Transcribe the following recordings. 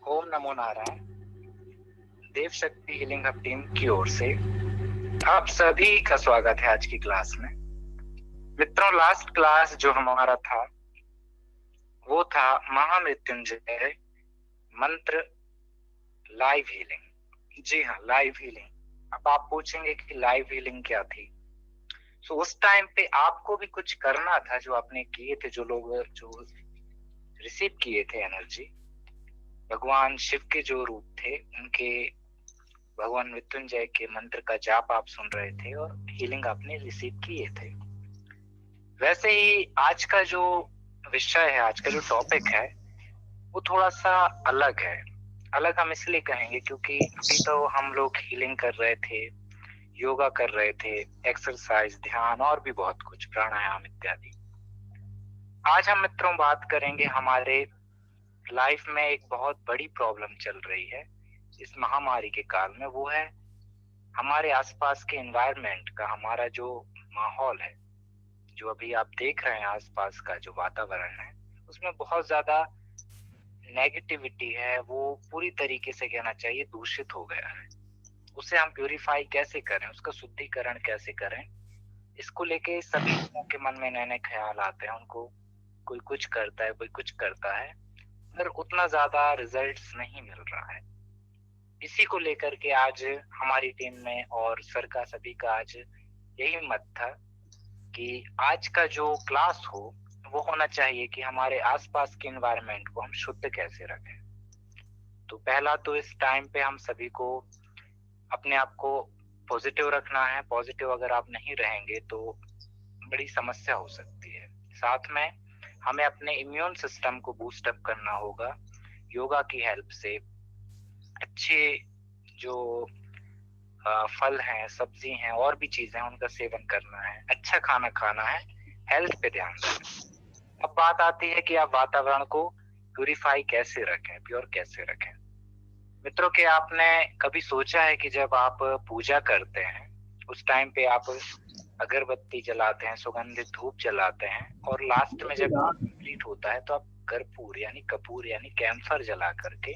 ओम नमो नारायण। देव शक्ति healing hub team की ओर से आप सभी का स्वागत है आज की क्लास में। मित्रों, लास्ट क्लास जो हमारा था वो था महामृत्युंजय मंत्र लाइव हीलिंग। जी हाँ, लाइव हीलिंग। अब आप पूछेंगे कि लाइव हीलिंग क्या थी। तो उस टाइम पे आपको भी कुछ करना था जो आपने किए थे, जो लोग जो रिसीव किए थे एनर्जी। भगवान शिव के जो रूप थे उनके भगवान मृत्युंजय के मंत्र का जाप आप सुन रहे थे और हीलिंग आपने रिसीव किए थे। वैसे ही आज का जो विषय है, आज का जो टॉपिक है वो थोड़ा सा अलग है। अलग हम इसलिए कहेंगे क्योंकि अभी तो हम लोग हीलिंग कर रहे थे, योगा कर रहे थे, एक्सरसाइज, ध्यान और भी बहुत कुछ, प्राणायाम इत्यादि। आज हम मित्रों बात करेंगे हमारे लाइफ में एक बहुत बड़ी प्रॉब्लम चल रही है इस महामारी के काल में। वो है हमारे आसपास के एनवायरनमेंट का, हमारा जो माहौल है, जो अभी आप देख रहे हैं आसपास का जो वातावरण है, उसमें बहुत ज्यादा नेगेटिविटी है। वो पूरी तरीके से कहना चाहिए दूषित हो गया है। उसे हम प्यूरिफाई कैसे करें, उसका शुद्धिकरण कैसे करें, इसको लेके सभी लोगों के मन में नए नए ख्याल आते हैं। उनको कोई कुछ करता है, कोई कुछ करता है, पर उतना ज्यादा रिजल्ट्स नहीं मिल रहा है। इसी को लेकर के आज हमारी टीम में और सर का, सभी का आज यही मत था कि आज का जो क्लास हो वो होना चाहिए कि हमारे आसपास के एनवायरनमेंट को हम शुद्ध कैसे रखें। तो पहला तो इस टाइम पे हम सभी को अपने आप को पॉजिटिव रखना है। पॉजिटिव अगर आप नहीं रहेंगे तो बड़ी समस्या हो सकती है। साथ में हमें अपने इम्यून सिस्टम को बूस्ट अप करना होगा योगा की हेल्प से। अच्छे जो फल हैं, सब्जी हैं और भी चीजें हैं, उनका सेवन करना है, अच्छा खाना खाना है, हेल्थ पे ध्यान देना। अब बात आती है कि आप वातावरण को प्यूरिफाई कैसे रखें, प्योर कैसे रखें। मित्रों, के आपने कभी सोचा है कि जब आप पूजा करते हैं उस टाइम पे आप अगरबत्ती जलाते हैं, सुगंधित धूप जलाते हैं, और लास्ट में जब कंप्लीट होता है तो आप कर्पूर यानी कपूर यानी कैम्फर जला करके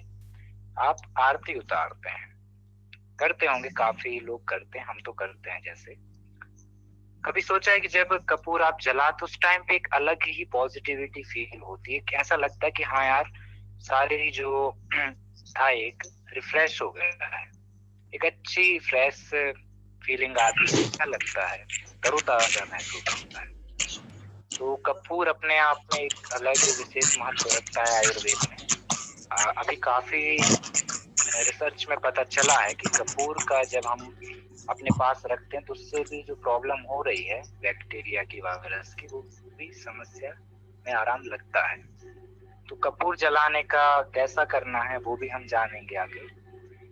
आप आरती उतारते हैं। करते होंगे, काफी लोग करते हैं, हम तो करते हैं। जैसे कभी सोचा है कि जब कपूर आप जलाते उस टाइम पे एक अलग ही पॉजिटिविटी फील होती है, कि ऐसा लगता है कि हाँ यार, सारे ही जो था एक रिफ्रेश हो गया है, एक अच्छी फ्रेश फीलिंग आती है, अच्छा लगता है, तरोताजा महसूस होता है। तो कपूर अपने आप में एक अलग विशेष महत्व रखता है आयुर्वेद में। अभी काफी रिसर्च में पता चला है कि कपूर का जब हम अपने पास रखते हैं तो उससे भी जो प्रॉब्लम हो रही है बैक्टीरिया की, वायरस की, वो भी समस्या में आराम लगता है। तो कपूर जलाने का कैसा करना है वो भी हम जानेंगे आगे।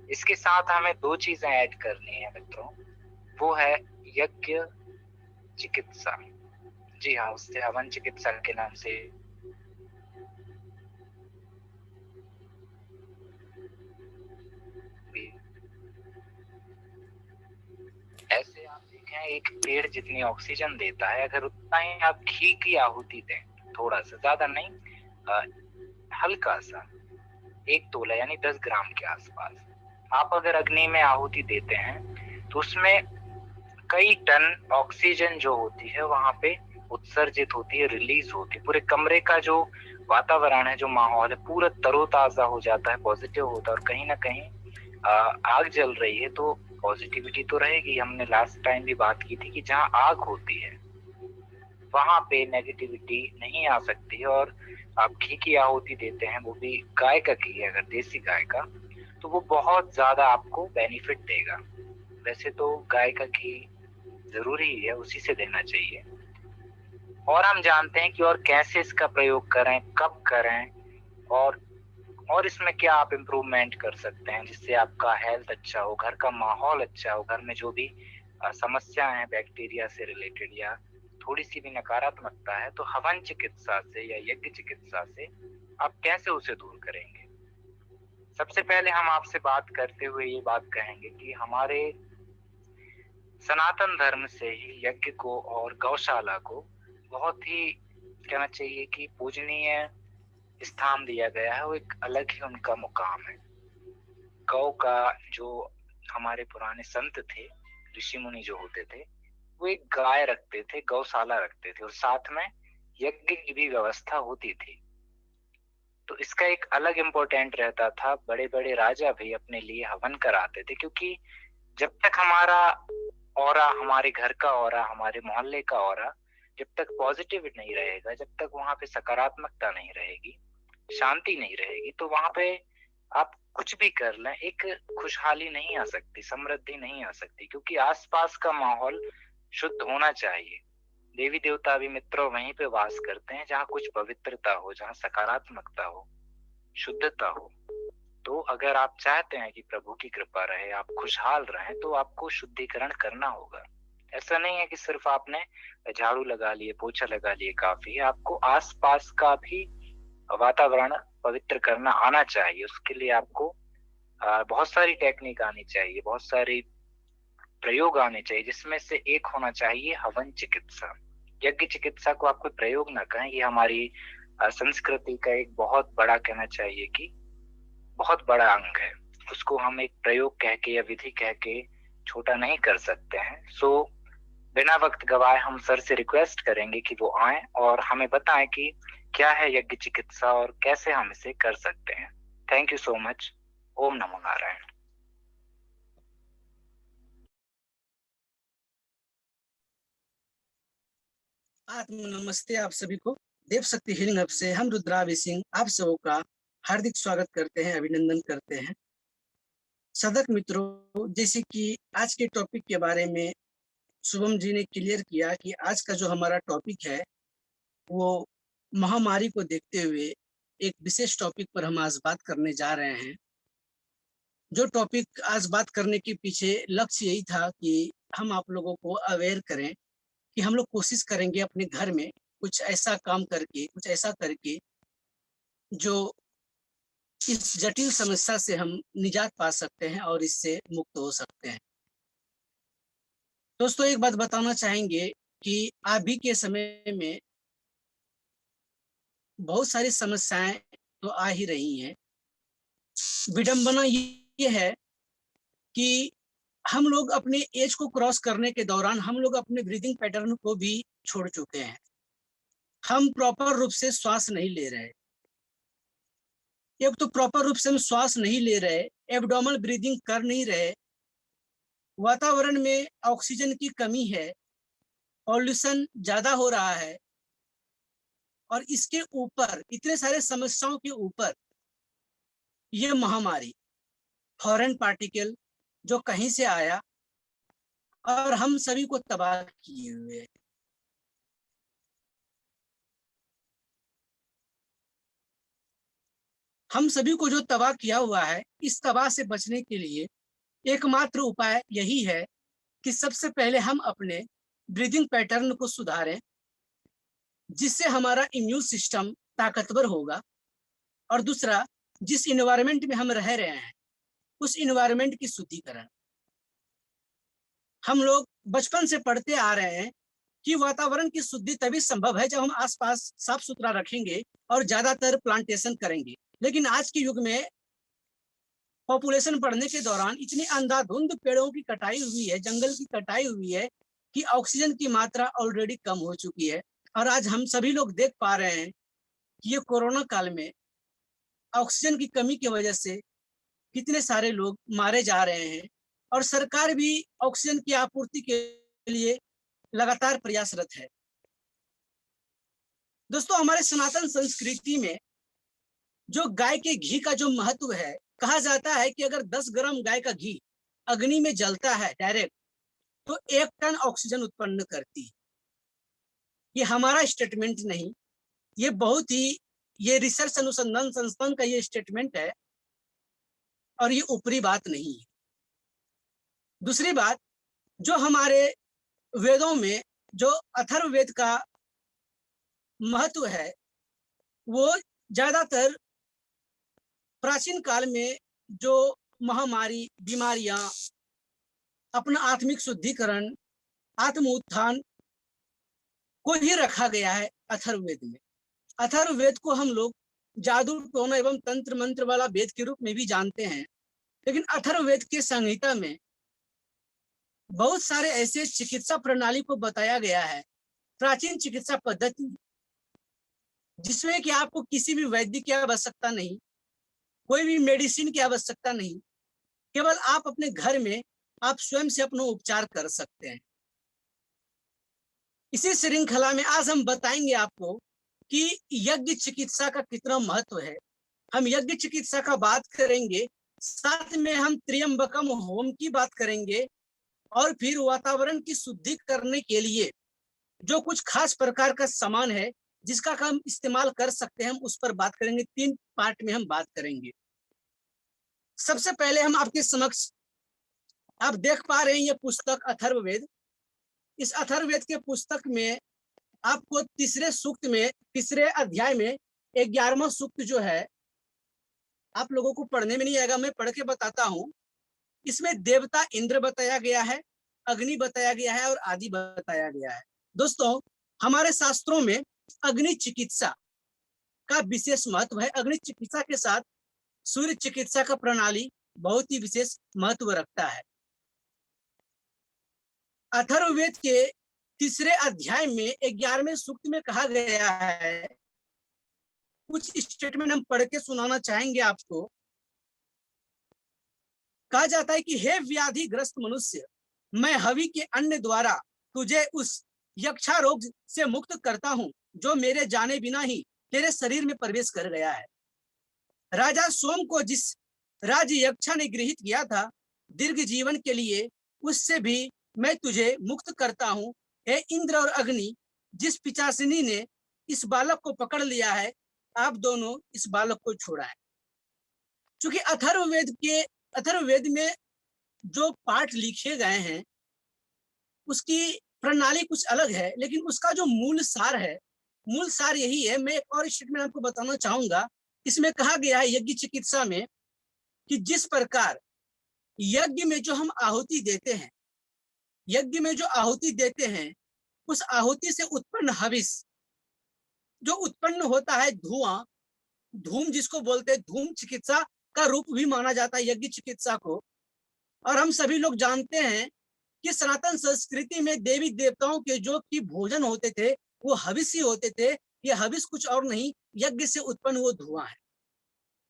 इसके साथ हमें दो चीजें ऐड करनी है मित्रों, वो है यज्ञ चिकित्सा। जी हाँ, उससे हवन चिकित्सा के नाम से भी। ऐसे आप देखें, एक पेड़ जितनी ऑक्सीजन देता है, अगर उतना ही आप घी की आहुति दें, थोड़ा सा, ज्यादा नहीं, हल्का सा, 1 तोला यानी 10 ग्राम के आसपास आप अगर अग्नि में आहुति देते हैं तो उसमें कई टन ऑक्सीजन जो होती है वहां पे उत्सर्जित होती है, रिलीज होती है। पूरे कमरे का जो वातावरण है, जो माहौल है, पूरा तरोताजा हो जाता है, पॉजिटिव होता है। और कहीं ना कहीं आग जल रही है तो पॉजिटिविटी तो रहेगी। हमने लास्ट टाइम भी बात की थी कि जहाँ आग होती है वहां पे नेगेटिविटी नहीं आ सकती है। और आप घी की आहुति देते हैं, वो भी गाय का घी है, अगर देसी गाय का, तो वो बहुत ज्यादा आपको बेनिफिट देगा। वैसे तो गाय का घी जरूरी है, उसी से देना चाहिए। और हम जानते हैं कि और कैसे इसका प्रयोग करें, कब करें, और इसमें क्या आप इम्प्रूवमेंट कर सकते हैं जिससे आपका हेल्थ अच्छा हो, घर का माहौल अच्छा हो, घर में जो भी समस्या है बैक्टीरिया से रिलेटेड या थोड़ी सी भी नकारात्मकता है, तो हवन चिकित्सा से या यज्ञ चिकित्सा से आप कैसे उसे दूर करेंगे। सबसे पहले हम आपसे बात करते हुए ये बात कहेंगे कि हमारे सनातन धर्म से ही यज्ञ को और गौशाला को बहुत ही कहना चाहिए कि पूजनीय स्थान दिया गया है वो एक अलग ही उनका मुकाम है। गौ का जो हमारे पुराने संत थे, ऋषि मुनि जो होते थे, वो एक गाय रखते थे, गौशाला रखते थे और साथ में यज्ञ की भी व्यवस्था होती थी। तो इसका एक अलग इम्पोर्टेंट रहता था। बड़े बड़े राजा भी अपने लिए हवन कराते थे, क्योंकि जब तक हमारा ऑरा, हमारे घर का ऑरा, हमारे मोहल्ले का ऑरा जब तक पॉजिटिव नहीं रहेगा, जब तक वहां पे सकारात्मकता नहीं रहेगी, शांति नहीं रहेगी, तो वहां पे आप कुछ भी कर लें, एक खुशहाली नहीं आ सकती, समृद्धि नहीं आ सकती, क्योंकि आसपास का माहौल शुद्ध होना चाहिए। देवी देवता भी मित्रों वहीं पे वास करते हैं जहाँ कुछ पवित्रता हो, जहाँ सकारात्मकता हो, शुद्धता हो। तो अगर आप चाहते हैं कि प्रभु की कृपा रहे, आप खुशहाल रहें, तो आपको शुद्धिकरण करना होगा। ऐसा नहीं है कि सिर्फ आपने झाड़ू लगा लिए, पोछा लगा लिए काफी है, आपको आसपास का भी वातावरण पवित्र करना आना चाहिए। उसके लिए आपको बहुत सारी टेक्निक आनी चाहिए, बहुत सारी प्रयोग आने चाहिए, जिसमें से एक होना चाहिए हवन चिकित्सा। यज्ञ चिकित्सा को आप कोई प्रयोग ना कहें, ये हमारी संस्कृति का एक बहुत बड़ा, कहना चाहिए कि बहुत बड़ा अंग है। उसको हम एक प्रयोग कह के या विधि कह के छोटा नहीं कर सकते हैं। सो बिना वक्त गवाए हम सर से रिक्वेस्ट करेंगे कि वो आए और हमें बताएं कि क्या है यज्ञ चिकित्सा और कैसे हम इसे कर सकते हैं। Thank you so much. ओम नमो नारायण। आत्म नमस्ते आप सभी को। देव शक्ति हीलिंग हब से हम रुद्रावी सिंह आप सबों का हार्दिक स्वागत करते हैं, अभिनंदन करते हैं। साधक मित्रों, जैसे कि आज के टॉपिक के बारे में शुभम जी ने क्लियर किया कि आज का जो हमारा टॉपिक है वो महामारी को देखते हुए एक विशेष टॉपिक पर हम आज बात करने जा रहे हैं। जो टॉपिक आज बात करने के पीछे लक्ष्य यही था कि हम आप लोगों को अवेयर करें कि हम लोग कोशिश करेंगे अपने घर में कुछ ऐसा काम करके, कुछ ऐसा करके जो इस जटिल समस्या से हम निजात पा सकते हैं और इससे मुक्त हो सकते हैं। दोस्तों, एक बात बताना चाहेंगे कि अभी के समय में बहुत सारी समस्याएं तो आ ही रही हैं। विडंबना ये है कि हम लोग अपने एज को क्रॉस करने के दौरान हम लोग अपने ब्रीदिंग पैटर्न को भी छोड़ चुके हैं। हम प्रॉपर रूप से श्वास नहीं ले रहे। एक तो प्रॉपर रूप से हम श्वास नहीं ले रहे, एब्डोमल ब्रीदिंग कर नहीं रहे, वातावरण में ऑक्सीजन की कमी है, पॉल्यूशन ज्यादा हो रहा है, और इसके ऊपर इतने सारे समस्याओं के ऊपर ये महामारी, फॉरेन पार्टिकल जो कहीं से आया और हम सभी को तबाह किए हुए है। हम सभी को जो तबाह किया हुआ है, इस तबाह से बचने के लिए एकमात्र उपाय यही है कि सबसे पहले हम अपने ब्रीदिंग पैटर्न को सुधारें, जिससे हमारा इम्यून सिस्टम ताकतवर होगा। और दूसरा, जिस इन्वायरमेंट में हम रह रहे हैं उस इन्वायरमेंट की शुद्धिकरण। हम लोग बचपन से पढ़ते आ रहे हैं कि वातावरण की शुद्धि तभी संभव है जब हम आसपास साफ सुथरा रखेंगे और ज्यादातर प्लांटेशन करेंगे। लेकिन आज के युग में पॉपुलेशन बढ़ने के दौरान इतनी अंधाधुंध पेड़ों की कटाई हुई है, जंगल की कटाई हुई है कि ऑक्सीजन की मात्रा ऑलरेडी कम हो चुकी है। और आज हम सभी लोग देख पा रहे हैं कि ये कोरोना काल में ऑक्सीजन की कमी की वजह से कितने सारे लोग मारे जा रहे हैं, और सरकार भी ऑक्सीजन की आपूर्ति के लिए लगातार प्रयासरत है। दोस्तों, हमारे सनातन संस्कृति में जो गाय के घी का जो महत्व है, कहा जाता है कि अगर 10 ग्राम गाय का घी अग्नि में जलता है डायरेक्ट, तो 1 टन ऑक्सीजन उत्पन्न करती है। ये हमारा स्टेटमेंट नहीं, ये बहुत ही, ये रिसर्च अनुसंधान संस्थान का ये स्टेटमेंट है और ये ऊपरी बात नहीं है। दूसरी बात, जो हमारे वेदों में जो अथर्ववेद का महत्व है, वो ज्यादातर प्राचीन काल में जो महामारी, बीमारियां, अपना आत्मिक शुद्धिकरण, आत्म उत्थान को ही रखा गया है अथर्ववेद में। अथर्ववेद को हम लोग जादू टोना एवं तंत्र मंत्र वाला वेद के रूप में भी जानते हैं, लेकिन अथर्ववेद के संहिता में बहुत सारे ऐसे चिकित्सा प्रणाली को बताया गया है, प्राचीन चिकित्सा पद्धति, जिसमें कि आपको किसी भी वैद्य की आवश्यकता नहीं, कोई भी मेडिसिन की आवश्यकता नहीं, केवल आप अपने घर में आप स्वयं से अपना उपचार कर सकते हैं। इसी श्रृंखला में आज हम बताएंगे आपको कि यज्ञ चिकित्सा का कितना महत्व है। हम यज्ञ चिकित्सा का बात करेंगे, साथ में हम त्र्यंबकम होम की बात करेंगे, और फिर वातावरण की शुद्धि करने के लिए जो कुछ खास प्रकार का सामान है जिसका हम इस्तेमाल कर सकते हैं, हम उस पर बात करेंगे। 3 पार्ट में हम बात करेंगे। सबसे पहले हम आपके समक्ष, आप देख पा रहे हैं ये पुस्तक अथर्ववेद। इस अथर्ववेद के पुस्तक में आपको तीसरे सूक्त में, तीसरे अध्याय में 11वां सूक्त जो है, आप लोगों को पढ़ने में नहीं आएगा, मैं पढ़ के बताता हूं। इसमें देवता इंद्र बताया गया है, अग्नि बताया गया है और आदि बताया गया है। दोस्तों, हमारे शास्त्रों में अग्नि चिकित्सा का विशेष महत्व है। अग्नि चिकित्सा के साथ सूर्य चिकित्सा का प्रणाली बहुत ही विशेष महत्व रखता है। अथर्ववेद के तीसरे अध्याय में 11वें सूक्त में कहा गया है, कुछ स्टेटमेंट हम पढ़ के सुनाना चाहेंगे आपको। कहा जाता है कि हे व्याधिग्रस्त मनुष्य, मैं हवि के अन्न द्वारा तुझे उस यक्षा रोग से मुक्त करता हूं जो मेरे जाने बिना ही तेरे शरीर में प्रवेश कर गया है। राजा सोम को जिस राज यक्षा ने गृहीत किया था दीर्घ जीवन के लिए, उससे भी मैं तुझे मुक्त करता हूं। हे इंद्र और अग्नि, जिस पिचासिनी ने इस बालक को पकड़ लिया है, आप दोनों इस बालक को छोड़ाएं। क्योंकि अथर्ववेद में जो पाठ लिखे गए हैं उसकी प्रणाली कुछ अलग है, लेकिन उसका जो मूल सार है, मूल सार यही है। मैं एक और स्टेटमेंट आपको बताना चाहूंगा। इसमें कहा गया है यज्ञ चिकित्सा में कि जिस प्रकार यज्ञ में जो हम आहुति देते हैं, यज्ञ में जो आहुति देते हैं, उस आहुति से उत्पन्न हविस जो उत्पन्न होता है, धुआं, धूम जिसको बोलते हैं, धूम चिकित्सा का रूप भी माना जाता है यज्ञ चिकित्सा को। और हम सभी लोग जानते हैं कि सनातन संस्कृति में देवी देवताओं के जो कि भोजन होते थे वो हविस ही होते थे। ये हविस कुछ और नहीं, यज्ञ से उत्पन्न वो धुआं है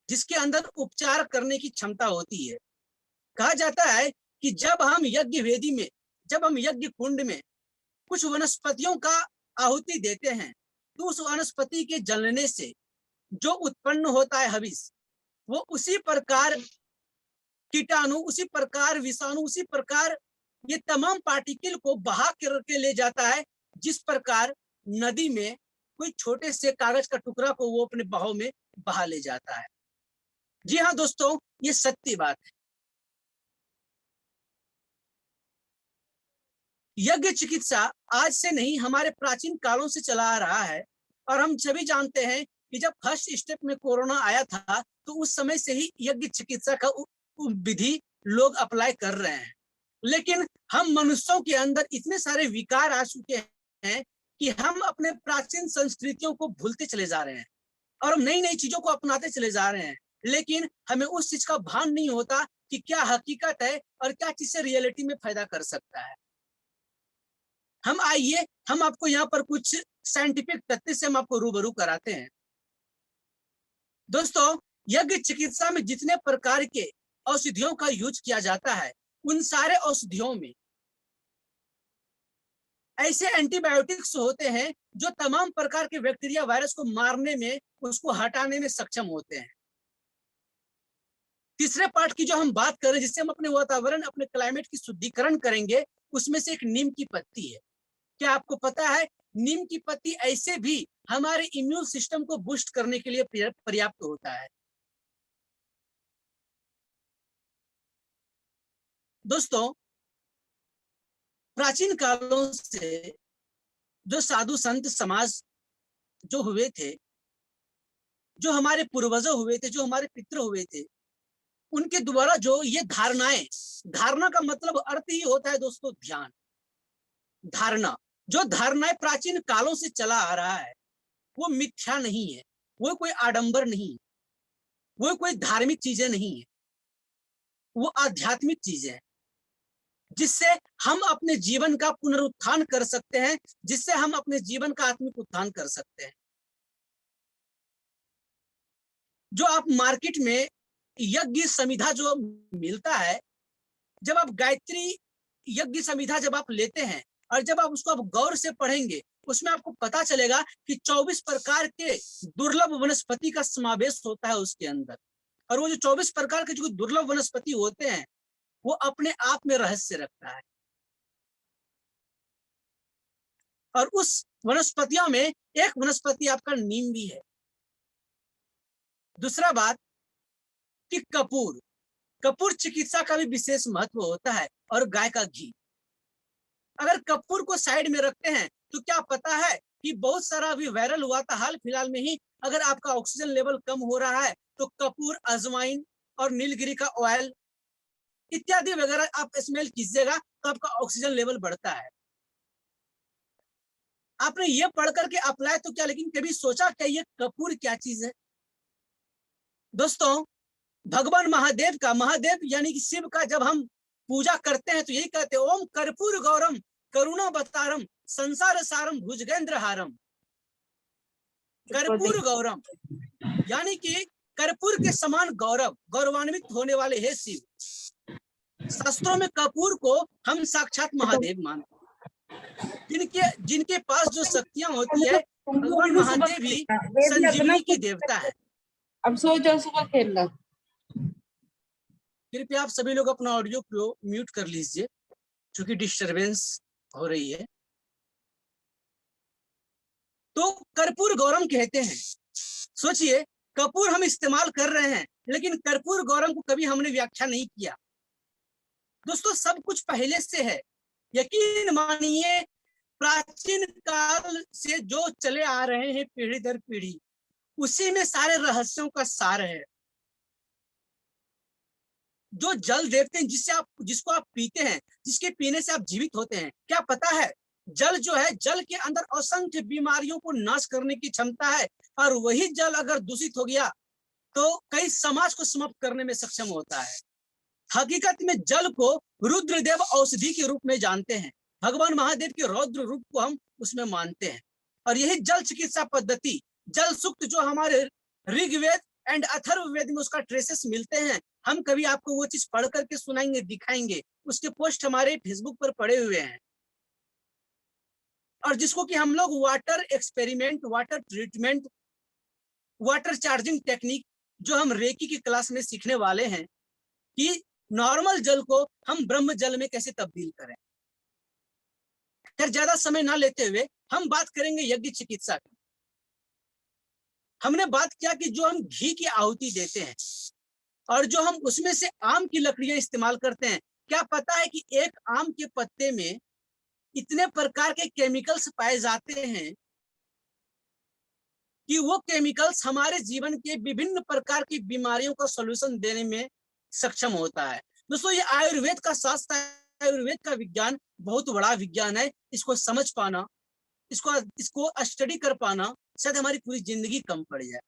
जिसके अंदर उपचार करने की क्षमता होती है। कहा जाता है कि जब हम यज्ञ वेदी में, जब हम यज्ञ कुंड में कुछ वनस्पतियों का आहुति देते हैं, तो उस वनस्पति के जलने से जो उत्पन्न होता है हविस, वो उसी प्रकार कीटाणु, उसी प्रकार विषाणु, उसी प्रकार ये तमाम पार्टिकल को बहा करके ले जाता है, जिस प्रकार नदी में कोई छोटे से कागज का टुकड़ा को वो अपने बहाव में बहा ले जाता है। जी हाँ दोस्तों, ये सत्य बात है। यज्ञ चिकित्सा आज से नहीं, हमारे प्राचीन कालों से चला आ रहा है। और हम सभी जानते हैं कि जब फर्स्ट स्टेप में कोरोना आया था तो उस समय से ही यज्ञ चिकित्सा का विधि लोग अप्लाई कर रहे हैं। लेकिन हम मनुष्यों के अंदर इतने सारे विकार आ चुके हैं कि हम अपने प्राचीन संस्कृतियों को भूलते चले जा रहे हैं और हम नई नई चीजों को अपनाते चले जा रहे हैं, लेकिन हमें उस चीज का भान नहीं होता कि क्या हकीकत है और क्या चीज से रियलिटी में फायदा कर सकता है। हम आइए, हम आपको यहाँ पर कुछ साइंटिफिक तथ्य से हम आपको रूबरू कराते हैं। दोस्तों, यज्ञ चिकित्सा में जितने प्रकार के औषधियों का यूज किया जाता है, उन सारे औषधियों में ऐसे एंटीबायोटिक्स होते हैं जो तमाम प्रकार के बैक्टीरिया वायरस को मारने में, उसको हटाने में सक्षम होते हैं। तीसरे पार्ट की जो हम बात करें, जिससे हम अपने वातावरण, अपने क्लाइमेट की शुद्धिकरण करेंगे, उसमें से एक नीम की पत्ती है। क्या आपको पता है नीम की पत्ती ऐसे भी हमारे इम्यून सिस्टम को बूस्ट करने के लिए पर्याप्त होता है। दोस्तों, प्राचीन कालों से जो साधु संत समाज जो हुए थे, जो हमारे पूर्वजों हुए थे, जो हमारे पितर हुए थे, उनके द्वारा जो ये धारणाएं, धारणा का मतलब अर्थ ही होता है दोस्तों ध्यान, धारणा, जो धारणाएं प्राचीन कालों से चला आ रहा है वो मिथ्या नहीं है, वो कोई आडंबर नहीं है, वो कोई धार्मिक चीजें नहीं है, वो आध्यात्मिक चीजें हैं, जिससे हम अपने जीवन का पुनरुत्थान कर सकते हैं, जिससे हम अपने जीवन का आत्मिक उत्थान कर सकते हैं। जो आप मार्केट में यज्ञ संविधा जो मिलता है, जब आप गायत्री यज्ञ संविधा जब आप लेते हैं और जब आप उसको आप गौर से पढ़ेंगे, उसमें आपको पता चलेगा कि 24 प्रकार के दुर्लभ वनस्पति का समावेश होता है उसके अंदर। और वो जो 24 प्रकार के जो दुर्लभ वनस्पति होते हैं, वो अपने आप में रहस्य रखता है। और उस वनस्पतियों में एक वनस्पति आपका नीम भी है। दूसरा बात कि कपूर, कपूर चिकित्सा का भी विशेष महत्व होता है, और गाय का घी। अगर कपूर को साइड में रखते हैं तो क्या पता है कि बहुत सारा अभी वायरल हुआ था हाल फिलहाल में ही, अगर आपका ऑक्सीजन लेवल कम हो रहा है तो कपूर, अजवाइन और नीलगिरी का ऑयल इत्यादि वगैरह आप स्मेल कीजिएगा तो आपका ऑक्सीजन लेवल बढ़ता है। आपने ये पढ़ करके अप्लाई तो किया, लेकिन कभी सोचा क्या ये कपूर क्या चीज है? दोस्तों, भगवान महादेव का, महादेव यानी कि शिव का जब हम पूजा करते हैं तो यही कहते हैं, ओम कर्पूर गौरम करुणावतारम संसार सारम भुजगेंद्र हारम। कर्पूर गौरम यानी कि कर्पूर के समान गौरव, गौरवान्वित होने वाले हे शिव। शास्त्रों में कपूर को हम साक्षात महादेव मानते हैं, जिनके पास जो शक्तियां होती है, भगवान महादेव ही संजीवनी की देवता है। अब सो जाओ, सुबह खेलना। कृपया आप सभी लोग अपना ऑडियो को म्यूट कर लीजिए, क्योंकि डिस्टरबेंस हो रही है। तो कर्पूर गौरम कहते हैं। सोचिए, कपूर हम इस्तेमाल कर रहे हैं, लेकिन कर्पूर गौरम को कभी हमने व्याख्या नहीं किया। दोस्तों, सब कुछ पहले से है, यकीन मानिए, प्राचीन काल से जो चले आ रहे हैं पीढ़ी दर पीढ़ी, उसी में सारे रहस्यों का सार है। जो जल देखते हैं, जिसको आप पीते हैं, जिसके पीने से आप जीवित होते हैं, क्या पता है जल जो है, जल के अंदर असंख्य बीमारियों को नाश करने की क्षमता है, और वही जल अगर दूषित हो गया तो कई समाज को समाप्त करने में सक्षम होता है। हकीकत में जल को रुद्रदेव औषधि के रूप में जानते हैं, भगवान महादेव के रौद्र रूप को हम उसमें मानते हैं। और यही जल चिकित्सा पद्धति, जल सूक्त जो हमारे ऋग्वेद एंड अथर्ववेद में उसका ट्रेसेस मिलते हैं, हम कभी आपको वो चीज पढ़ करके सुनाएंगे, दिखाएंगे। उसके पोस्ट हमारे फेसबुक पर पड़े हुए हैं, और जिसको कि हम लोग water experiment, water treatment, water charging technique जो हम रेकी की क्लास में सीखने वाले हैं, कि नॉर्मल जल को हम ब्रह्म जल में कैसे तब्दील करें। फिर ज्यादा समय ना लेते हुए हम बात करेंगे यज्ञ चिकित्सा की। हमने बात किया कि जो हम घी की आहुति देते हैं और जो हम उसमें से आम की लकड़ियां इस्तेमाल करते हैं, क्या पता है कि एक आम के पत्ते में इतने प्रकार के केमिकल्स पाए जाते हैं कि वो केमिकल्स हमारे जीवन के विभिन्न प्रकार की बीमारियों का सॉल्यूशन देने में सक्षम होता है। दोस्तों, ये आयुर्वेद का शास्त्र है, आयुर्वेद का विज्ञान बहुत बड़ा विज्ञान है। इसको समझ पाना, इसको स्टडी कर पाना, शायद हमारी पूरी जिंदगी कम पड़ जाए।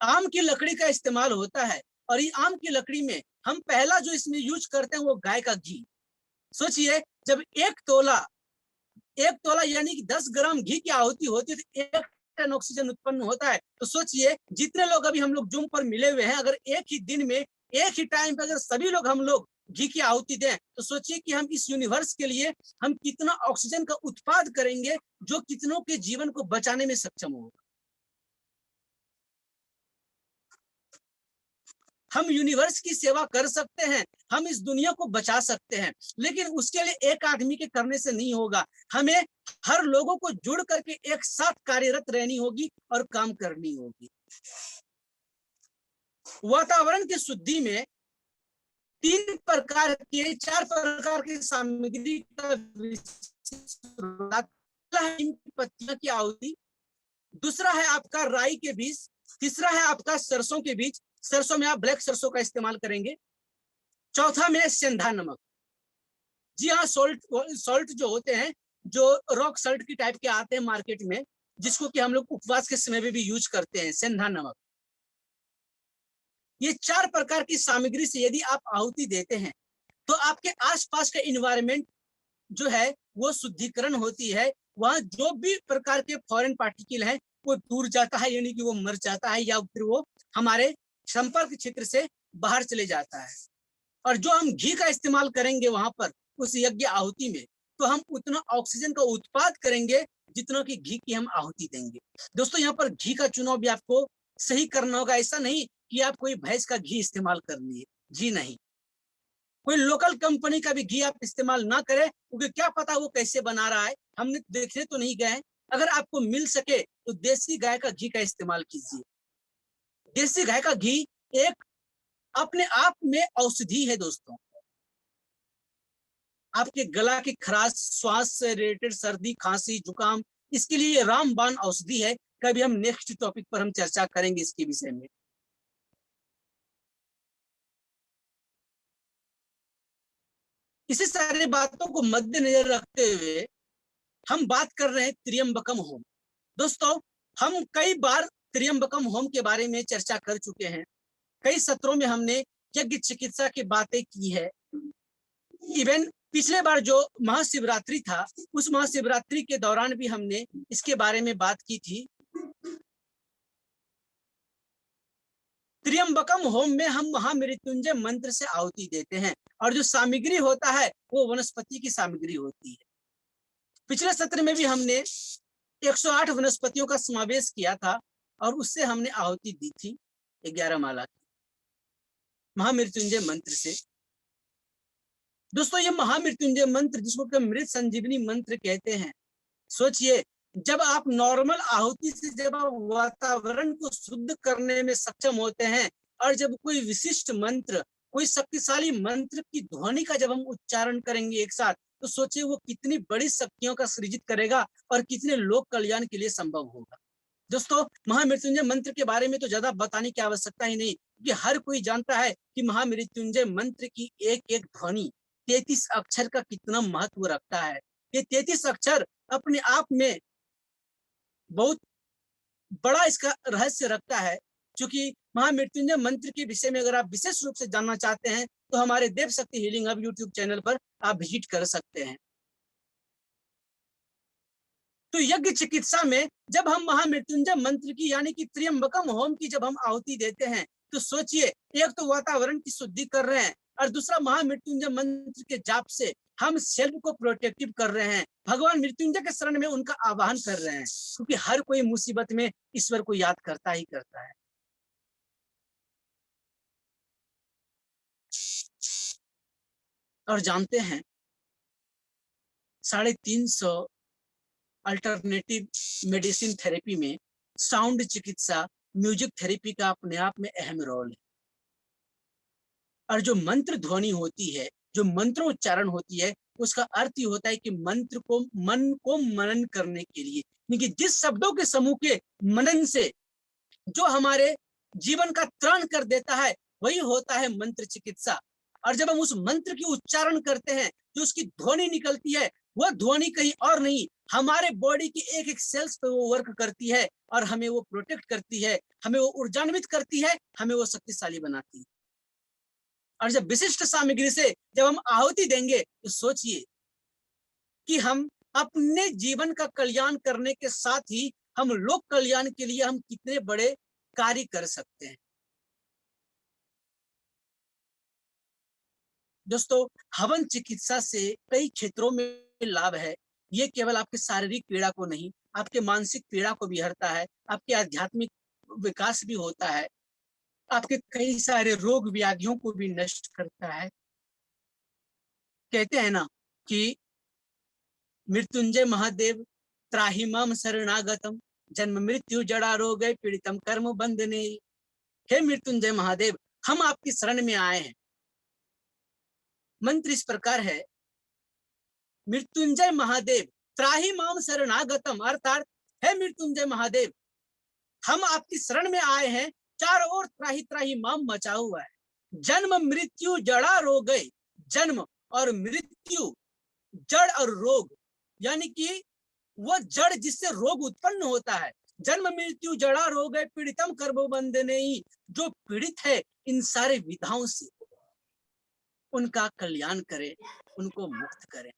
आम की लकड़ी का इस्तेमाल होता है, और ये आम की लकड़ी में हम पहला जो इसमें यूज करते हैं वो गाय का घी। सोचिए, जब एक तोला यानी कि 10 ग्राम घी की आहुति होती है तो 1 टन ऑक्सीजन उत्पन्न होता है। तो सोचिए, जितने लोग अभी हम लोग जूम पर मिले हुए हैं, अगर एक ही दिन में, एक ही टाइम पे अगर सभी लोग हम लोग घी की आहुति दें, तो सोचिए कि हम इस यूनिवर्स के लिए हम कितना ऑक्सीजन का उत्पाद करेंगे, जो कितनों के जीवन को बचाने में सक्षम होगा। हम यूनिवर्स की सेवा कर सकते हैं, हम इस दुनिया को बचा सकते हैं, लेकिन उसके लिए एक आदमी के करने से नहीं होगा। हमें हर लोगों को जुड़ करके एक साथ कार्यरत रहनी होगी और काम करनी होगी। वातावरण की शुद्धि में 4 प्रकार की सामग्री का पत्तियों की आहुति, दूसरा है आपका राई के बीज, तीसरा है आपका सरसों के बीज, सरसों में आप ब्लैक सरसों का इस्तेमाल करेंगे, चौथा में सेंधा नमक। जी हाँ, सॉल्ट जो होते हैं, जो रॉक सॉल्ट की टाइप के आते हैं मार्केट में, जिसको कि हम लोग उपवास के समय में भी यूज करते हैं, सेंधा नमक। ये 4 प्रकार की सामग्री से यदि आप आहुति देते हैं तो आपके आसपास का इन्वायरमेंट जो है वो शुद्धिकरण होती है। वहां जो भी प्रकार के फॉरेन पार्टिकल है वो दूर जाता है, यानी कि वो मर जाता है या फिर वो हमारे संपर्क क्षेत्र से बाहर चले जाता है। और जो हम घी का इस्तेमाल करेंगे वहां पर उस यज्ञ आहुति में, तो हम उतना ऑक्सीजन का उत्पाद करेंगे जितना कि घी की हम आहुति देंगे। दोस्तों, यहाँ पर घी का चुनाव भी आपको सही करना होगा। ऐसा नहीं कि आप कोई भैंस का घी इस्तेमाल कर लिए, जी नहीं। कोई लोकल कंपनी का भी घी आप इस्तेमाल ना करें, क्योंकि क्या पता वो कैसे बना रहा है, हमने देखने तो नहीं गए। अगर आपको मिल सके तो देसी गाय का घी का इस्तेमाल कीजिए। देसी गाय का घी एक अपने आप में औषधि है दोस्तों। आपके गला की खराश, श्वास से रिलेटेड सर्दी, खांसी, जुकाम, इसके लिए ये रामबाण औषधि है। कभी हम नेक्स्ट टॉपिक पर हम चर्चा करेंगे इसके विषय में। इसी सारी बातों को मद्देनजर रखते हुए हम बात कर रहे हैं त्र्यंबकम होम। दोस्तों, हम कई बार त्र्यंबकम होम के बारे में चर्चा कर चुके हैं। कई सत्रों में हमने यज्ञ चिकित्सा की बातें की है। इवन पिछले बार जो महाशिवरात्रि था, उस महाशिवरात्रि के दौरान भी हमने इसके बारे में बात की थी। त्र्यंबकम होम में हम महामृत्युंजय मंत्र से आहुति देते हैं और जो सामग्री होता है वो वनस्पति की सामग्री होती है। पिछले सत्र में भी हमने 108 वनस्पतियों का समावेश किया था और उससे हमने आहुति दी थी 11 माला की महामृत्युंजय मंत्र से। दोस्तों, ये महामृत्युंजय मंत्र, जिसको कि मृत संजीवनी मंत्र कहते हैं, सोचिए, जब आप नॉर्मल आहुति से जब आप वातावरण को शुद्ध करने में सक्षम होते हैं और जब कोई विशिष्ट मंत्र, कोई शक्तिशाली मंत्र की ध्वनि का जब हम उच्चारण करेंगे एक साथ, तो सोचिए वो कितनी बड़ी शक्तियों का सृजित करेगा और कितने लोक कल्याण के लिए संभव होगा। दोस्तों, महामृत्युंजय मंत्र के बारे में तो ज्यादा बताने की आवश्यकता ही नहीं, क्योंकि हर कोई जानता है कि महामृत्युंजय मंत्र की एक एक ध्वनि 33 अक्षर का कितना महत्व रखता है। ये 33 अक्षर अपने आप में बहुत बड़ा इसका रहस्य रखता है। क्योंकि महामृत्युंजय मंत्र के विषय में अगर आप विशेष रूप से जानना चाहते हैं तो हमारे देव शक्ति हीलिंग हब यूट्यूब चैनल पर आप विजिट कर सकते हैं। तो यज्ञ चिकित्सा में जब हम महामृत्युंजय मंत्र की यानी कि त्र्यंबकम होम की जब हम आहुति देते हैं, तो सोचिए, एक तो वातावरण की शुद्धि कर रहे हैं और दूसरा महामृत्युंजय मंत्र के जाप से हम सेल्फ को प्रोटेक्टिव कर रहे हैं। भगवान मृत्युंजय के शरण में उनका आवाहन कर रहे हैं, क्योंकि हर कोई मुसीबत में ईश्वर को याद करता ही करता है। और जानते हैं 350 अल्टरनेटिव मेडिसिन थेरेपी में साउंड चिकित्सा, म्यूजिक थेरेपी का अपने आप में अहम रोल है। और जो मंत्र ध्वनि होती है, जो मंत्रोच्चारण होती है, उसका अर्थ ही होता है कि मंत्र को मन को मनन करने के लिए, क्योंकि जिस शब्दों के समूह के मनन से जो हमारे जीवन का त्राण कर देता है वही होता है मंत्र चिकित्सा। और जब हम उस मंत्र की उच्चारण करते हैं, जो उसकी ध्वनि निकलती है, वह ध्वनि कहीं और नहीं, हमारे बॉडी की एक एक सेल्स पे वो वर्क करती है और हमें वो प्रोटेक्ट करती है, हमें वो ऊर्जान्वित करती है, हमें वो शक्तिशाली बनाती है। और जब विशिष्ट सामग्री से जब हम आहुति देंगे, तो सोचिए कि हम अपने जीवन का कल्याण करने के साथ ही हम लोक कल्याण के लिए हम कितने बड़े कार्य कर सकते हैं। दोस्तों, हवन चिकित्सा से कई क्षेत्रों में लाभ है। ये केवल आपके शारीरिक पीड़ा को नहीं, आपके मानसिक पीड़ा को भी हरता है, आपके आध्यात्मिक विकास भी होता है, आपके कई सारे रोग व्याधियों को भी नष्ट करता है। कहते हैं ना कि मृत्युंजय महादेव त्राहिमाम शरणागतम जन्म मृत्यु जड़ा रोग पीड़ितम कर्म बंधने। हे मृत्युंजय महादेव, हम आपकी शरण में आए हैं। मंत्र इस प्रकार है, मृत्युंजय महादेव त्राहिमाम शरणागतम, अर्थात हे मृत्युंजय महादेव, हम आपकी शरण में आए हैं, चारों ओर त्राही त्राही माम मचा हुआ है। जन्म मृत्यु जड़ा रोग, जन्म और मृत्यु, जड़ और रोग, यानी कि वो जड़ जिससे रोग उत्पन्न होता है। जन्म मृत्यु जड़ा रोग है पीड़ितम कर्मो बंधनेहि, जो पीड़ित है इन सारे विधाओं से, उनका कल्याण करे, उनको मुक्त करे।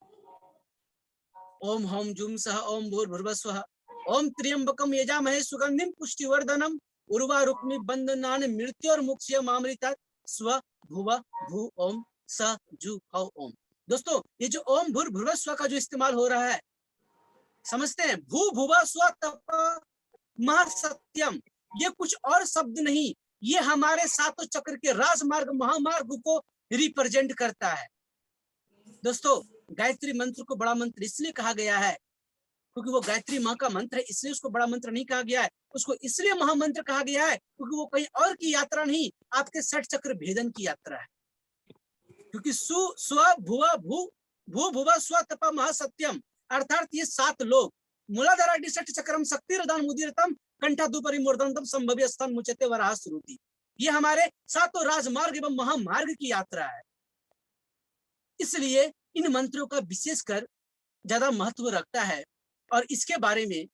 ओम हम जुम सह ओम भूर्भुवः स्वः ओम त्र्यंबकम यजामहे सुगंधिम पुष्टिवर्धनम उर्वारुक्मि बंधनान मृत्योर्मुक्षयमामृतात् स्व भुव भू ओम स जु हौ ओम। दोस्तों, ये जो ओम भूर्भुवः स्वः का जो इस्तेमाल हो रहा है, समझते हैं? भू भुवा स्व तप महासत्यम, ये कुछ और शब्द नहीं, ये हमारे सातों चक्र के राजमार्ग महामार्ग को रिप्रेजेंट करता है। दोस्तों, गायत्री मंत्र को बड़ा मंत्र इसलिए कहा गया है क्योंकि वो गायत्री माँ का मंत्र है, इसलिए उसको बड़ा मंत्र नहीं कहा गया है। उसको इसलिए महामंत्र कहा गया है क्योंकि वो कहीं और की यात्रा नहीं, आपके 60 चक्र भेदन की यात्रा है। क्योंकि सु स्व भुवा भू भू भुवा स्व तप महासत्यम, अर्थात ये 7 लोग मूलाधारादि 60 चक्रम शक्तिरदान मुदीरतम कंठादुपरि मूर्धनतम संभव्य स्थान मुचते वराह श्रुति, ये हमारे 7 राजमार्ग एवं महामार्ग की यात्रा है। इसलिए इन मंत्रों का विशेषकर ज्यादा महत्व रखता है और इसके बारे में,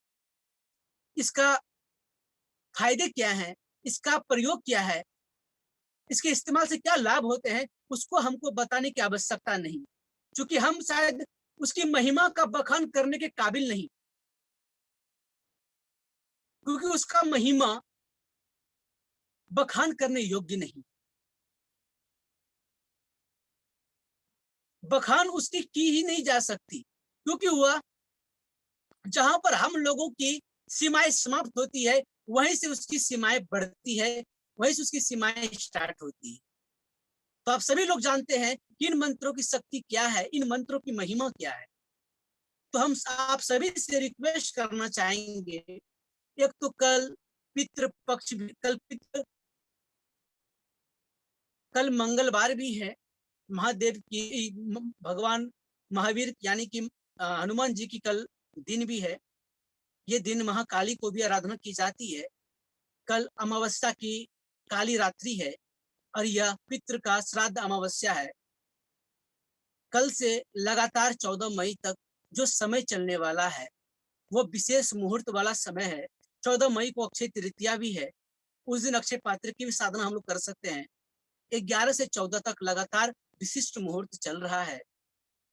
इसका फायदे क्या है, इसका प्रयोग क्या है, इसके इस्तेमाल से क्या लाभ होते हैं, उसको हमको बताने की आवश्यकता नहीं, क्योंकि हम शायद उसकी महिमा का बखान करने के काबिल नहीं, क्योंकि उसका महिमा बखान करने योग्य नहीं। बखान उसकी की ही नहीं जा सकती, क्योंकि वह जहां पर हम लोगों की सीमाएं समाप्त होती है, वहीं से उसकी सीमाएं बढ़ती है, वहीं से उसकी सीमाएं स्टार्ट होती है। तो आप सभी लोग जानते हैं कि इन मंत्रों की शक्ति क्या है, इन मंत्रों की महिमा क्या है। तो हम आप सभी से रिक्वेस्ट करना चाहेंगे, एक तो कल पितृ पक्ष, कल मंगलवार भी है, महादेव की, भगवान महावीर यानी कि हनुमान जी की कल दिन भी है। ये दिन महाकाली को भी आराधना की जाती है। कल अमावस्या की काली रात्रि है और यह पितृ का श्राद्ध अमावस्या है। कल से लगातार 14 मई तक जो समय चलने वाला है वो विशेष मुहूर्त वाला समय है। 14 मई को अक्षय तृतीया भी है, उस दिन अक्षय पात्र की भी साधना हम लोग कर सकते हैं। 11 से 14 तक लगातार विशिष्ट मुहूर्त चल रहा है।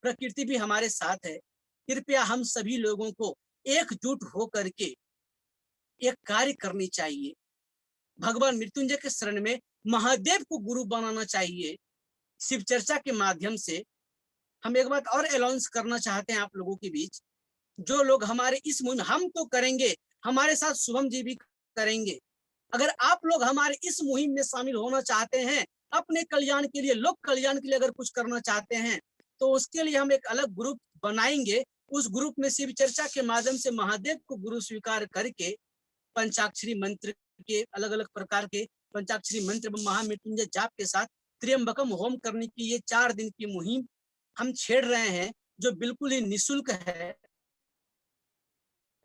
प्रकृति भी हमारे साथ है। कृपया हम सभी लोगों को एकजुट होकर के एक कार्य करनी चाहिए। भगवान मृत्युंजय के शरण में महादेव को गुरु बनाना चाहिए। शिव चर्चा के माध्यम से हम एक बात और अनाउंस करना चाहते हैं आप लोगों के बीच, जो लोग हमारे इस मुहिम, हम तो करेंगे, हमारे साथ शुभम जी भी करेंगे। अगर आप लोग हमारे इस मुहिम में शामिल होना चाहते हैं, अपने कल्याण के लिए, लोक कल्याण के लिए अगर कुछ करना चाहते हैं, तो उसके लिए हम एक अलग ग्रुप बनाएंगे। उस ग्रुप में शिव चर्चा के माध्यम से महादेव को गुरु स्वीकार करके पंचाक्षरी मंत्र के, अलग अलग प्रकार के पंचाक्षरी मंत्र महामृत्युंजय जाप के साथ त्र्यंबकम होम करने की ये 4 दिन की मुहिम हम छेड़ रहे हैं, जो बिल्कुल ही निःशुल्क है।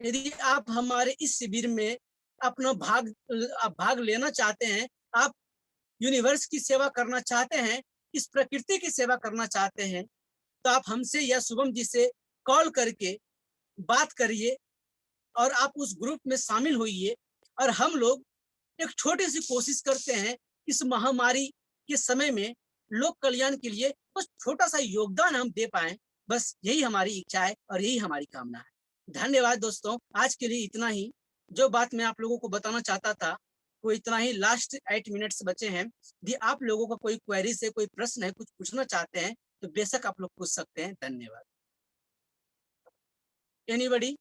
यदि आप हमारे इस शिविर में अपना भाग लेना चाहते हैं, आप यूनिवर्स की सेवा करना चाहते हैं, इस प्रकृति की सेवा करना चाहते हैं, तो आप हमसे या शुभम जी से कॉल करके बात करिए और आप उस ग्रुप में शामिल होइए। और हम लोग एक छोटी सी कोशिश करते हैं, इस महामारी के समय में लोक कल्याण के लिए कुछ छोटा सा योगदान हम दे पाए। बस यही हमारी इच्छा है और यही हमारी कामना है। धन्यवाद दोस्तों, आज के लिए इतना ही। जो बात मैं आप लोगों को बताना चाहता था वो इतना ही। लास्ट 8 मिनट्स बचे हैं। यदि आप लोगों का कोई क्वेरी से, कोई प्रश्न है, कुछ पूछना चाहते हैं, तो बेशक आप लोग पूछ सकते हैं। धन्यवाद। एनीबडी?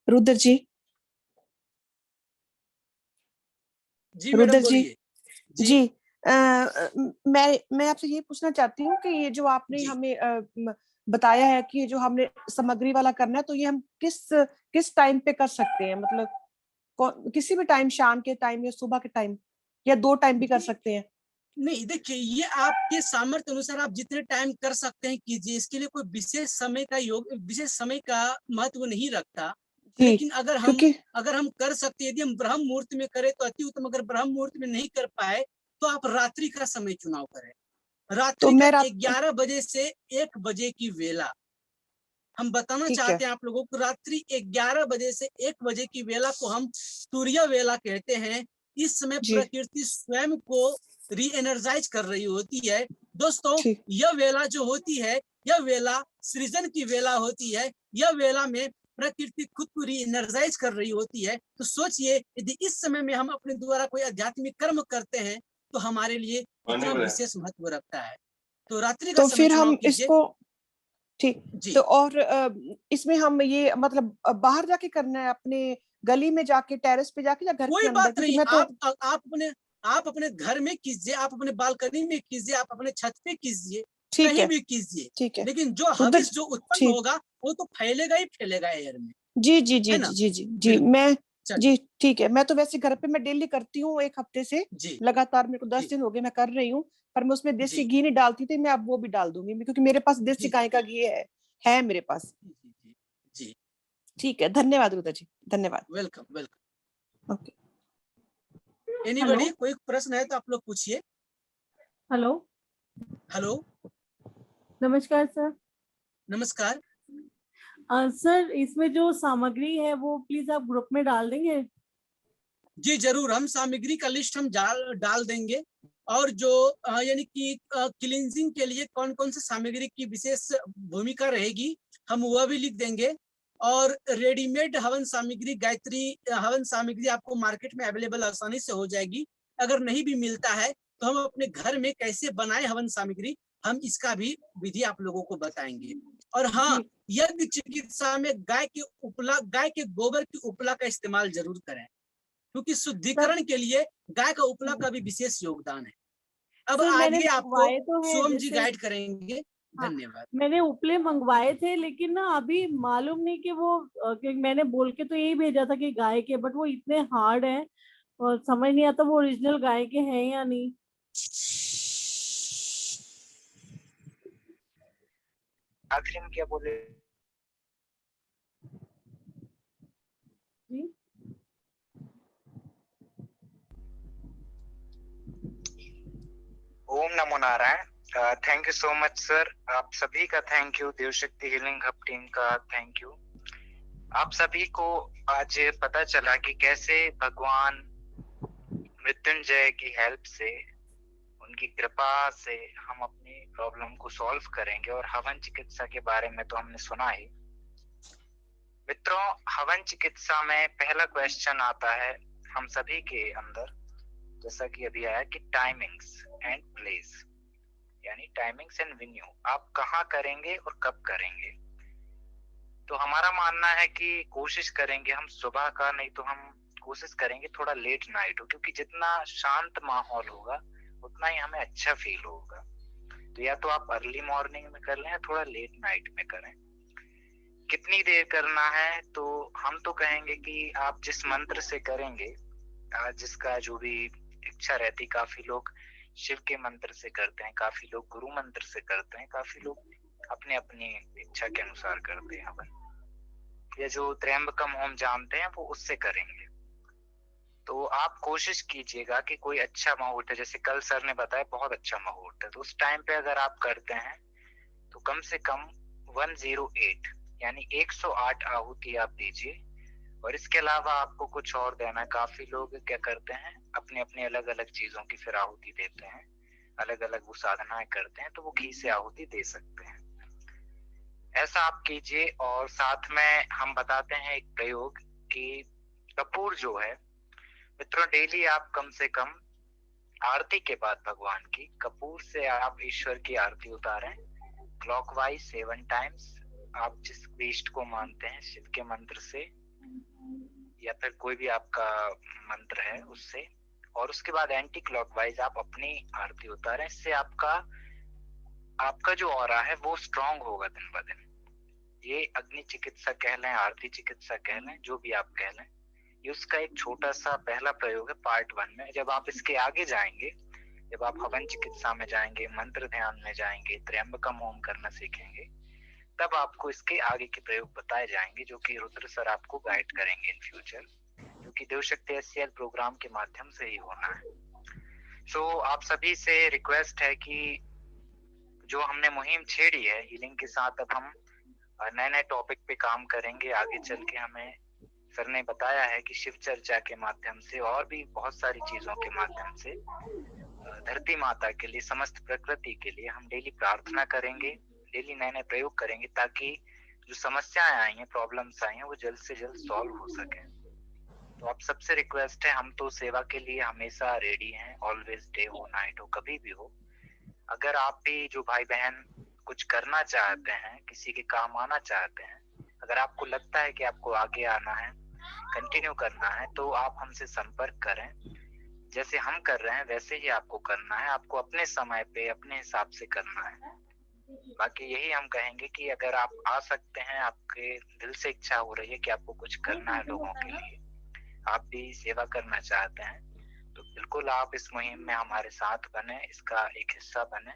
रुद्र जी। जी रुद्र मैडम जी। बोलिए। जी मैं आपसे ये पूछना चाहती हूँ कि ये जो आपने जी। हमें बताया है कि ये जो हमने सामग्री वाला करना है, तो ये हम किस टाइम पे कर सकते हैं? मतलब किसी भी टाइम, शाम के टाइम या सुबह के टाइम, या 2 टाइम भी कर सकते हैं? नहीं, देखिए, ये आपके सामर्थ्य अनुसार आप जितने टाइम कर सकते हैं कीजिए। इसके लिए कोई विशेष समय का महत्व नहीं रखता। जी, लेकिन अगर हम क्योंकि कर सकते, यदि हम ब्रह्म मुहूर्त में करें तो अति उत्तम। अगर ब्रह्म मुहूर्त में नहीं कर पाए तो आप रात्रि का समय चुनाव करें। तो रात्रि मैं का 11 बजे से 1 बजे की वेला हम बताना ठीक है। चाहते हैं आप लोगों को। रात्रि 11 बजे से 1 बजे की वेला को हम सूर्य वेला कहते हैं। इस समय जी प्रकृति स्वयं को री एनर्जाइज कर रही होती है। दोस्तों, ठीक। यह वेला जो होती है, यह वेला सृजन की वेला होती है। यह वेला में प्रकृति खुद को री एनर्जाइज कर रही होती है। तो सोचिए, यदि इस समय में हम अपने द्वारा कोई आध्यात्मिक कर्म करते हैं तो हमारे लिए कितना विशेष महत्व रखता है। तो रात्रि का तो समय फिर चुनाव हम कीजिए। इसको ठीक। जी, तो और इसमें हम ये मतलब बाहर जाके करना है, अपने गली में जाके, टेरेस पे जाके, या घर के कोई अंदर? बात क्योंकि नहीं। मैं तो आप अपने घर में कीजिए, आप अपने बालकनी में कीजिए, आप अपने छत पे कीजिए, ठीक कहीं है, भी कीजिए। ठीक है। लेकिन जो उधर हविस जो उत्पन्न ठीक। होगा वो तो फैलेगा ही फैलेगा एयर में, जी जी जी है जी ना? जी जी जी बिल्कुल। मैं चलिए। जी ठीक है। मैं तो वैसे घर पे मैं डेली करती हूँ, 1 हफ्ते से जी, लगातार, मेरे को 10 जी, दिन हो गए मैं कर रही हूँ। पर मैं उसमें देसी जी, घी नहीं डालती थी, मैं अब वो भी डाल दूंगी, क्योंकि मेरे पास देसी जी, गाय का घी है मेरे पास। जी, जी, जी, जी। ठीक है, धन्यवाद रुदा जी, धन्यवाद। Welcome, welcome. ओके। एनीबॉडी, कोई प्रश्न है तो आप लोग पूछिए। हेलो, हेलो, नमस्कार सर। नमस्कार। सर, इसमें जो सामग्री है वो प्लीज आप ग्रुप में डाल देंगे? जी जरूर, हम सामग्री का लिस्ट हम डाल देंगे। और जो यानी कि क्लींजिंग के लिए कौन कौन से सामग्री की विशेष भूमिका रहेगी, हम वह भी लिख देंगे। और रेडीमेड हवन सामग्री, गायत्री हवन सामग्री आपको मार्केट में अवेलेबल आसानी से हो जाएगी। अगर नहीं भी मिलता है तो हम अपने घर में कैसे बनाए हवन सामग्री, हम इसका भी विधि आप लोगों को बताएंगे। और हाँ, जी यज्ञ चिकित्सा में गाय के गोबर की उपला का इस्तेमाल जरूर करें, क्योंकि सर। शुद्धिकरण के लिए गाय का उपला का भी विशेष योगदान है। अब सर, मैंने आगे आपको मंगवाए तो हैं, सोम जी जैसे गाइड करेंगे। हाँ, धन्यवाद। मैंने उपले मंगवाए थे, लेकिन ना अभी मालूम नहीं कि वो कि मैंने बोल के तो यही भेजा था कि गाय के, बट वो इतने हार्ड हैं और समझ नहीं आता वो ओरिजिनल गाय के हैं या नहीं। आखिरी में क्या बोले? जी ओम नमो Narayan. Thank you so much sir, आप सभी का thank you, Devshakti healing hub team का थैंक यू। आप सभी को आज पता चला कि कैसे भगवान मृत्युंजय की हेल्प से, उनकी कृपा से हम अपनी प्रॉब्लम को सॉल्व करेंगे। और हवन चिकित्सा के बारे में तो हमने सुना ही। मित्रों, हवन चिकित्सा में पहला क्वेश्चन आता है हम सभी के अंदर, जैसा कि अभी आया कि टाइमिंग्स एंड प्लेस, यानी टाइमिंग्स एंड वेन्यू, आप कहाँ करेंगे और कब करेंगे। तो हमारा मानना है कि कोशिश करेंगे हम सुबह का, नहीं तो हम कोशिश करेंगे थोड़ा लेट नाइट हो, क्योंकि जितना शांत माहौल होगा उतना ही हमें अच्छा फील होगा। तो या तो आप अर्ली मॉर्निंग में कर लें या थोड़ा लेट नाइट में करें। कितनी देर करना है, तो हम तो कहेंगे कि आप जिस मंत्र से करेंगे, जिसका जो भी इच्छा रहती, काफी लोग शिव के मंत्र से करते हैं, काफी लोग गुरु मंत्र से करते हैं, काफी लोग अपने अपनी इच्छा के अनुसार करते हैं हवन, या जो त्र्यंबकम होम जानते हैं वो उससे करेंगे। तो आप कोशिश कीजिएगा कि कोई अच्छा मुहूर्त है, जैसे कल सर ने बताया बहुत अच्छा मुहूर्त है, तो उस टाइम पे अगर आप करते हैं तो कम से कम 108 यानी 108 आहुति आप दीजिए। और इसके अलावा आपको कुछ और देना है। काफी लोग क्या करते हैं, अपने अपने अलग अलग चीजों की फिर आहुति देते हैं, अलग अलग वो साधनाएं करते हैं, तो वो घी से आहुति दे सकते हैं। ऐसा आप कीजिए। और साथ में हम बताते हैं एक प्रयोग कि कपूर जो है, मित्रों डेली आप कम से कम आरती के बाद भगवान की कपूर से आप ईश्वर की आरती उतारें क्लॉकवाइज 7 टाइम्स। आप जिस इष्ट को मानते हैं, शिव के मंत्र से या फिर कोई भी आपका मंत्र है उससे, और उसके बाद एंटी क्लॉकवाइज आप अपनी आरती उतारें। इससे आपका जो ऑरा है वो स्ट्रांग होगा दिन ब दिन। ये अग्नि चिकित्सा कह लें, आरती चिकित्सा कह लें, जो भी आप कह लें, ये उसका एक छोटा सा पहला प्रयोग है पार्ट 1 में। जब आप इसके आगे जाएंगे, जब आप हवन चिकित्सा में जाएंगे, मंत्र ध्यान में जाएंगे, त्र्यंबकम होम करना सीखेंगे, तब आपको इसके आगे के प्रयोग बताए जाएंगे, जो कि रुद्र सर आपको गाइड करेंगे इन फ्यूचर, जो कि देवशक्ति एससीएल प्रोग्राम के माध्यम से ही होना है। सो आप सभी से रिक्वेस्ट है कि जो हमने मुहिम छेड़ी है हीलिंग के साथ, अब हम नए नए टॉपिक पे काम करेंगे। आगे चल के हमें सर ने बताया है कि शिव चर्चा के माध्यम से और भी बहुत सारी चीजों के माध्यम से धरती माता के लिए, समस्त प्रकृति के लिए हम डेली प्रार्थना करेंगे, डेली नए नए प्रयोग करेंगे, ताकि जो समस्याएं आई हैं, प्रॉब्लम्स आई हैं, वो जल्द से जल्द सॉल्व हो सके। तो आप सबसे रिक्वेस्ट है, हम तो सेवा के लिए हमेशा रेडी हैं, ऑलवेज, डे हो नाइट हो, कभी भी हो। अगर आप भी जो भाई बहन कुछ करना चाहते हैं, किसी के काम आना चाहते हैं, अगर आपको लगता है कि आपको आगे आना है, कंटिन्यू करना है, तो आप हमसे संपर्क करें। जैसे हम कर रहे हैं वैसे ही आपको करना है, आपको अपने समय पे अपने हिसाब से करना है। बाकी यही हम कहेंगे कि अगर आप आ सकते हैं, आपके दिल से इच्छा हो रही है कि आपको कुछ करना है लोगों के लिए, आप भी सेवा करना चाहते हैं, तो बिल्कुल आप इस मुहिम में हमारे साथ बने, इसका एक हिस्सा बने,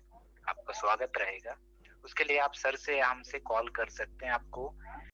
आपका स्वागत रहेगा। उसके लिए आप सर से हमसे कॉल कर सकते हैं। आपको